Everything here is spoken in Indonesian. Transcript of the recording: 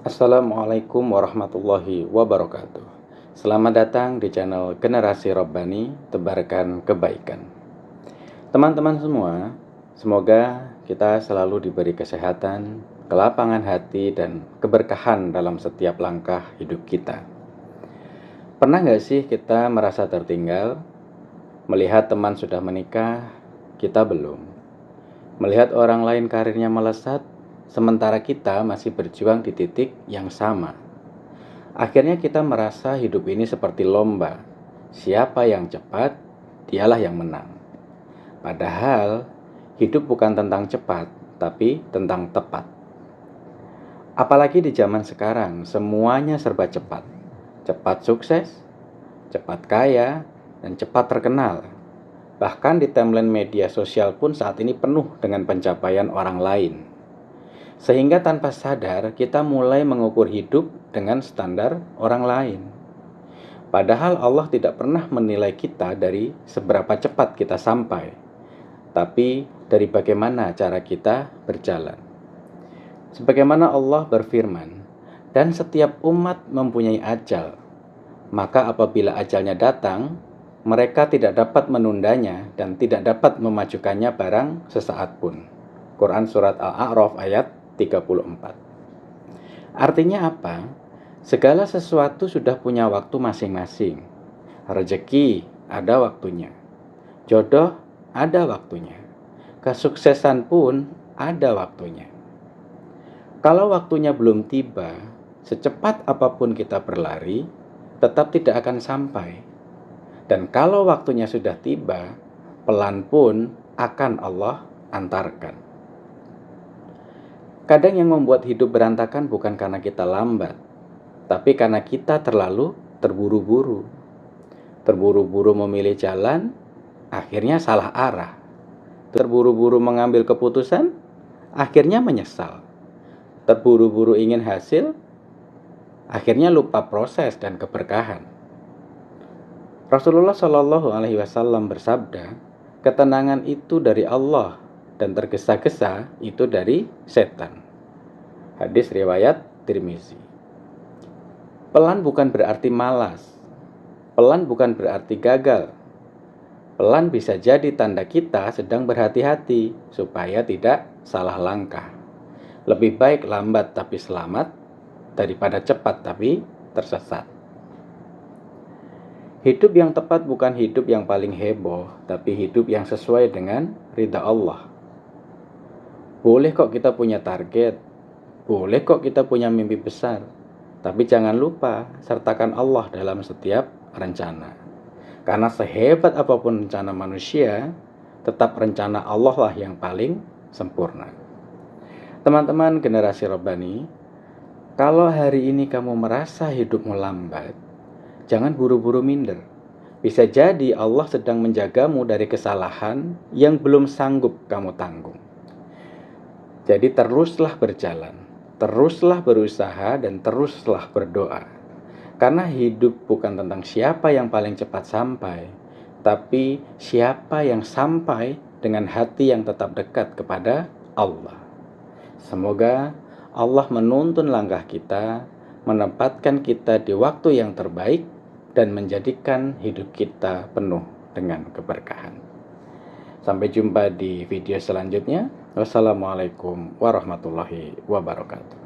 Assalamualaikum warahmatullahi wabarakatuh. Selamat datang di channel Generasi Robbani, tebarkan kebaikan. Teman-teman semua, semoga kita selalu diberi kesehatan, kelapangan hati, dan keberkahan dalam setiap langkah hidup kita. Pernah nggak sih kita merasa tertinggal? Melihat teman sudah menikah, kita belum. Melihat orang lain karirnya melesat, sementara kita masih berjuang di titik yang sama. Akhirnya kita merasa hidup ini seperti lomba. Siapa yang cepat, dialah yang menang. Padahal, hidup bukan tentang cepat, tapi tentang tepat. Apalagi di zaman sekarang, semuanya serba cepat. Cepat sukses, cepat kaya, dan cepat terkenal. Bahkan di timeline media sosial pun saat ini penuh dengan pencapaian orang lain. Sehingga tanpa sadar kita mulai mengukur hidup dengan standar orang lain. Padahal Allah tidak pernah menilai kita dari seberapa cepat kita sampai, tapi dari bagaimana cara kita berjalan. Sebagaimana Allah berfirman, dan setiap umat mempunyai ajal, maka apabila ajalnya datang, mereka tidak dapat menundanya dan tidak dapat memajukannya barang sesaat pun. Quran Surat Al-A'raf ayat 34. Artinya apa? Segala sesuatu sudah punya waktu masing-masing. Rezeki ada waktunya. Jodoh ada waktunya. Kesuksesan pun ada waktunya. Kalau waktunya belum tiba, secepat apapun kita berlari, tetap tidak akan sampai. Dan kalau waktunya sudah tiba, pelan pun akan Allah antarkan. Kadang yang membuat hidup berantakan bukan karena kita lambat, tapi karena kita terlalu terburu-buru. Terburu-buru memilih jalan, akhirnya salah arah. Terburu-buru mengambil keputusan, akhirnya menyesal. Terburu-buru ingin hasil, akhirnya lupa proses dan keberkahan. Rasulullah Shallallahu Alaihi Wasallam bersabda, ketenangan itu dari Allah dan tergesa-gesa itu dari setan. Hadis riwayat Tirmizi. Pelan bukan berarti malas. Pelan bukan berarti gagal. Pelan bisa jadi tanda kita sedang berhati-hati supaya tidak salah langkah. Lebih baik lambat tapi selamat daripada cepat tapi tersesat. Hidup yang tepat bukan hidup yang paling heboh, tapi hidup yang sesuai dengan ridha Allah. Boleh kok kita punya target, boleh kok kita punya mimpi besar, tapi jangan lupa sertakan Allah dalam setiap rencana. Karena sehebat apapun rencana manusia, tetap rencana Allah lah yang paling sempurna. Teman-teman generasi Robbani, kalau hari ini kamu merasa hidupmu lambat, jangan buru-buru minder. Bisa jadi Allah sedang menjagamu dari kesalahan yang belum sanggup kamu tanggung. Jadi teruslah berjalan, teruslah berusaha, dan teruslah berdoa. Karena hidup bukan tentang siapa yang paling cepat sampai, tapi siapa yang sampai dengan hati yang tetap dekat kepada Allah. Semoga Allah menuntun langkah kita, menempatkan kita di waktu yang terbaik, dan menjadikan hidup kita penuh dengan keberkahan. Sampai jumpa di video selanjutnya. Wassalamualaikum warahmatullahi wabarakatuh.